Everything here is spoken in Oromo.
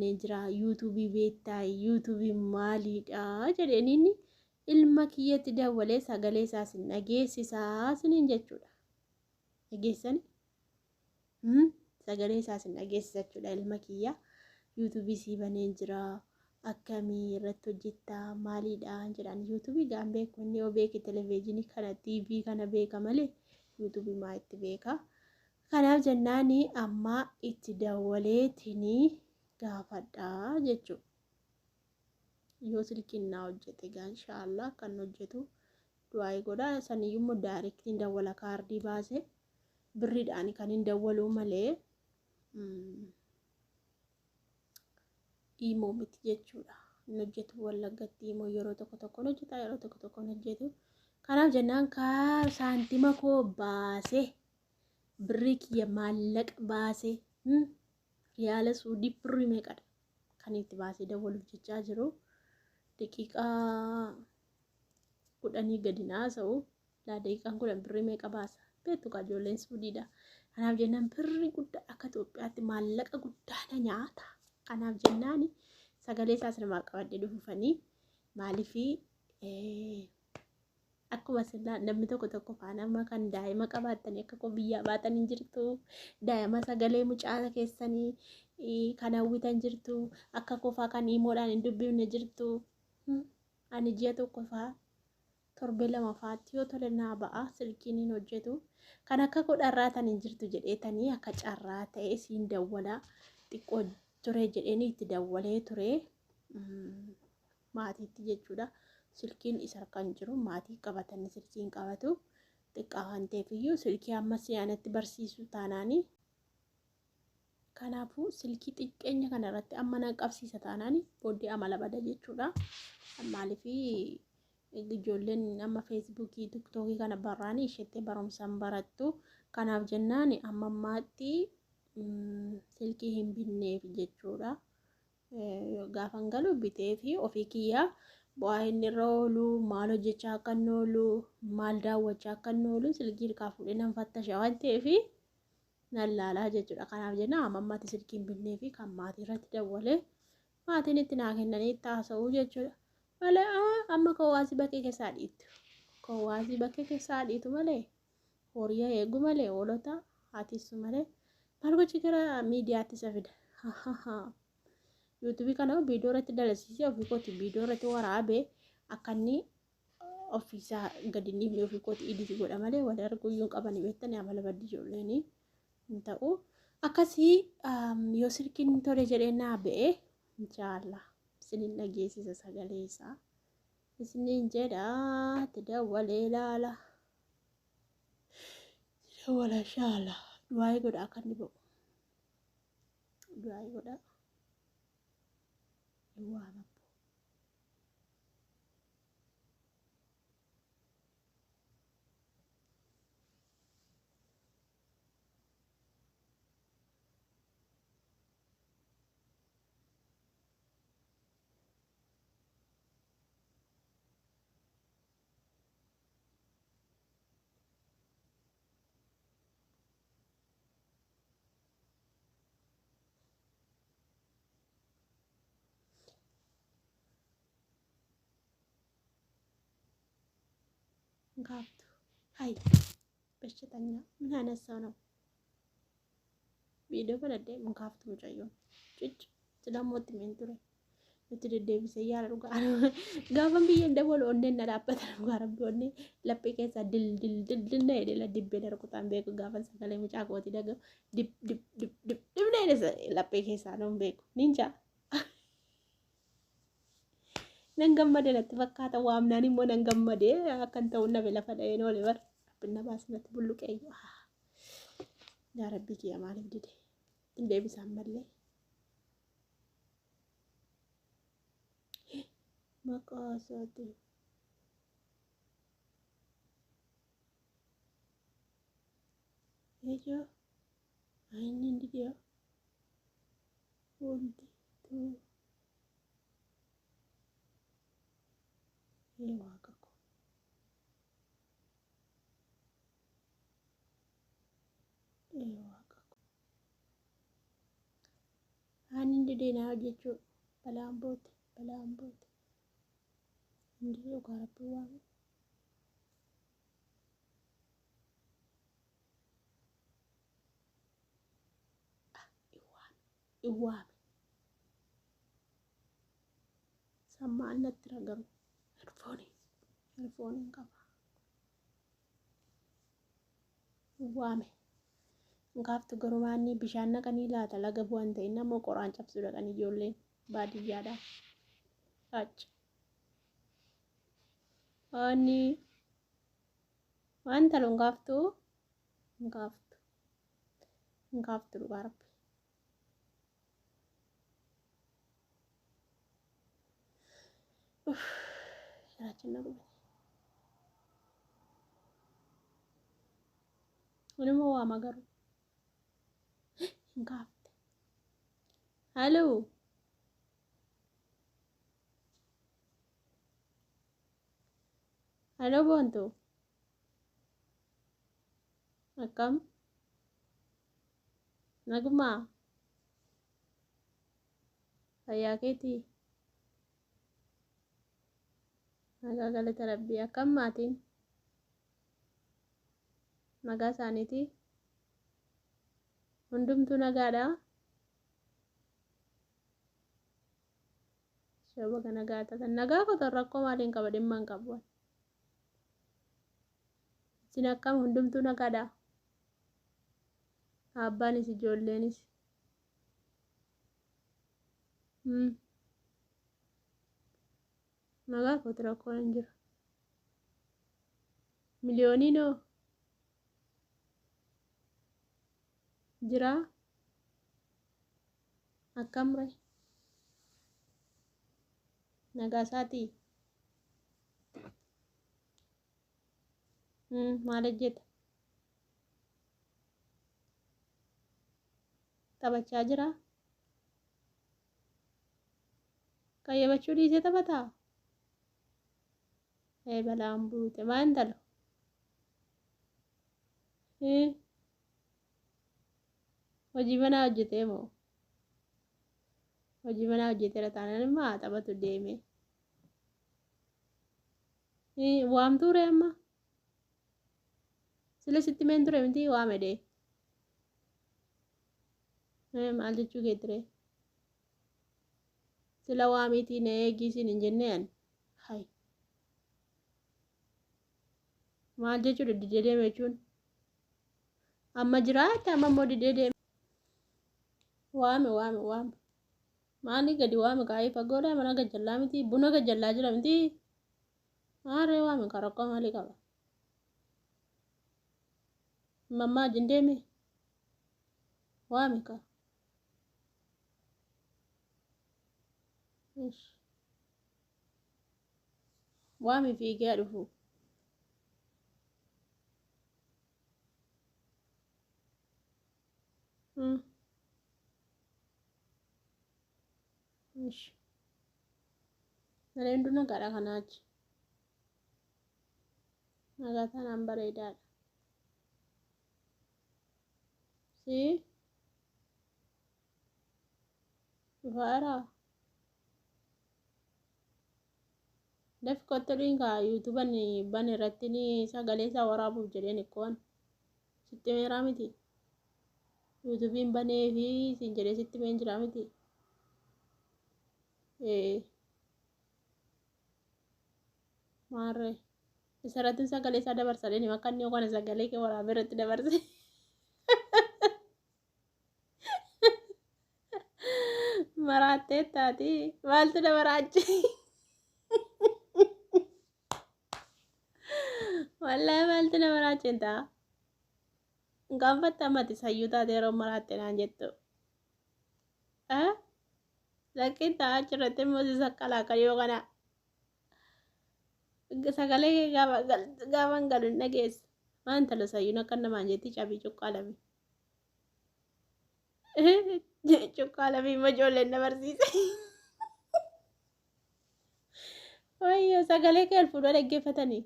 jira yuutuubii beektaa yuutuubii maaliidha jedheenini ilma kiyyatti dawalee sagalee isaas hin dhageessisaa siniin jechuudha. Dhageessani sagalee isaas hin dhageessisa jechuudha. Ilma kiyya yuutuubii sii banee jira akkamii irratti hojjettaa maaliidha jedhan yuutuubii gaan beeku inni yoo beeke televezyiinii kana tiivii kana beeka malee yuutuubii maa itti beeka. Kanaaf jennaani amma itti dawwaleetini gaafadhaa jechuudha. Yoo silkiin naa hojjete gaa inshaallah kan hojjetu du'aa godha saniyyuu immoo daayirektiin dawwala kaardii baase birriidhaan kan hin dawwaluu malee imoo miti jechuudha. Hin hojjetu Wallaggatti imoo yeroo tokko tokkoon hojjeta yeroo tokko tokkoon hojjetu. Kanaaf jennaan kaa saantima koo baase birrii kiyya maallaqa baase riyaala suudii birrii meeqadha kan itti baasee dawwaluuf jechaa jiru. Daqiiqaa 10 gadi naasa'u daqiiqaan 10 birrii meeqa baasa beektu ka ijoolleen suudiidha. Kanaaf jennaan birrii guddaa akka Itoophiyaatti maallaqa guddaa na nyaata. Kanaaf jennaan sagalee isaas namaa qabadde dhufanii maaliifii akkuma sila namni tokko faana kan daa'ima qabaatanii akka biyyaa baatanii jirtu daa'ima sagalee mucaa keessanii kan hawwitan jirtu akka kofaa kan imoodhaan hin dubbifne jirtu. Ani ji'a tokko fa'aa torbee lama fa'aatti yoo tole naa ba'a silkiin hin hojjetu kan akka godharraa tan hin jirtu jedheetanii akka carraa ta'e siin dawwala xiqqoo ture jedheeni itti dawwalee ture maatiitti jechuudha. Silkiin isa kan jiru maatii qabatanii silkiin qabatu xiqqaa waan ta'eefiyyuu silkii amma siyaanatti barsiisu taanaani. Kanaafuu silkii xiqqeenya kanarratti amma na qabsiisa taanaani booddee amala bada jechuudha. Maaliifii ijoolleen amma feesbuukii tiktookii kana barraanii isheetti barumsaan barattu. Kanaaf jennaan amma ammaatti silkii hin binneef jechuudha. Gaafan galu bitee fi ofii kiyyaa bu'aa inni irra oolu maal hojjechaa akka inni oolu maal daawwachaa akka inni oolu silkii hirkaa fuudhee nan fattasha waan ta'eef nan laalaa jechuudha. Kanaaf jenna amma ammaatti silkii hin binnee fi kan maatii irratti dawwalee maatiin itti naa kennanii itti haasa'uu jechuudha. Malee amma kowwaasii bakkee keessaa dhiitu. Kowwaasii bakkee keessaa dhiitu malee horiyaa eegu malee hoolota haatisu malee maal gochi gara miidiyaatti isa fida. Yuutuubii kana viidiyoo irratti dalasiisee ofii kooti viidiyoo irratti waraabee akka inni ofiisaa gadi dhiifnee ofii kooti iditi godha malee wal arguuyyuu qabanii beektanii amala baddi ijoolleen hin ta'u. Akkasii yoo silkiin tole jedhee naa ba'e inshaallah isiniin dhageessisa sagalee isaa isiniin jedha itti dawwalee ilaala. Dawwala inshaallah du'aa godha akka inni ba'u du'aa godha. Luana. Gaaftu hai bashtatanya ምን አነሳው ነው ቪዲዮ በለደ ሙካፍቱ ሙጫየው ጭጭ ስለሞት ምን ትረ እትደደብሰ ያሉ ጋፈን ብዬ እንደወለ ወንደና ዳበተ ጋረብ ወንደ ለጴ ከሳ ድል ነው አይደለ ድብ ደርቁታን ቤኩ ጋፈን ሰከለ ሙጫ ቆቲ ደገ ድብ ነው አይደለ ለጴ ከሳ ነው ቤኩ ኒንጃ Nangammade natti fakkaata waamnaan immoo nangammade akkan ta'u na bela fadheen oole bar rabbina baasnatti bulluqeeyyu yaa rabbii kiyya maaliif dide hin deebisaan mallee maqaa isaati ejoo ayinni hin didiyo hundi tuu Wakako. Wakako. Ani dideenaa hojjechuu balaan boote hundi dhugaa rabbii waame. Iwaame sammaan natti ragaru herfooniin qaba. Iwaame gaaftu garumaanni bishaan naqanii laata laga bu'an ta'e namoo qoraan cabsu dhaqan ijoolleen baadiyyaadhaa achi waan taluun gaaftu dhugaa rabbi. Jiraachina gubate. Kunimmoo waa magaru. Hin gaafte. Halloo. Halloo boontuu. Akkam? Nagumaa. Fayyaa keetii. Nagaa galata rabbii. Akkam maatiin? Nagaa isaaniiti. Hundumtuu nagaadhaa. Shaba kana nagaa taatan nagaa qotan rakkoo maaliin qaba dhimma hin qabu. Isin akkam hundumtuu nagaadhaa. Abbaanis ijoolleenis. Nagaa qotu rakkoon hin jiru. Miliyooniinoo jiraa akkamre nagaa isaatii maal hojjeta taphachaa jira qayyabachuu dhiisee taphataa balaan buute maan talo hojii manaa hojjetee moo hojii manaa hojjeteera taanaan immoo taphatu deeme waamtuure amma sila sitti meen ture miti waame dee maal jechuu kee ture sila waamiitiin eegiisin hin jenneen hay maal jechuudha didee deeme jechuun amma jiraate amma immoo didee deeme waame maani gadi waame kaayee fagoodhaa mana gajjallaa miti buna gajjallaa jira miti maaree waame karakkoo maalii qaba mammaa jindeeme waame ka waame fiigee dhufu Naleen duna gara kanaachi nagaa tanaan bareedaadha si dhufaaraa daf kottoliin kaa yuutuban ban irratti ni sagalee isaa waraabuuf jedheen ikkoon sitti meeraa miti yuutubiin banee fi siin jedhee sitti meen jiraa miti maarree isarratti sagalee isaa dabarsadeen hima akka inni yookaan sagalee kee waraabee irratti dabarse maraattee taati maaltu dabaraachi wallaahi maaltu dabaraachi hin ta'a gaanfatta mati sayyuu taate yeroo maraattee naan jettu lakkiin ta'a achirratti immoo si saqqalaa yookaan sagalee gaafa galu hin dhageessu waan tala sayyuun akka namaan jetti cabii cuqqaalame cuqqaalame immoo ijoolleen na barsiise wayyoo sagalee kee fuudhee dhaggeeffatanii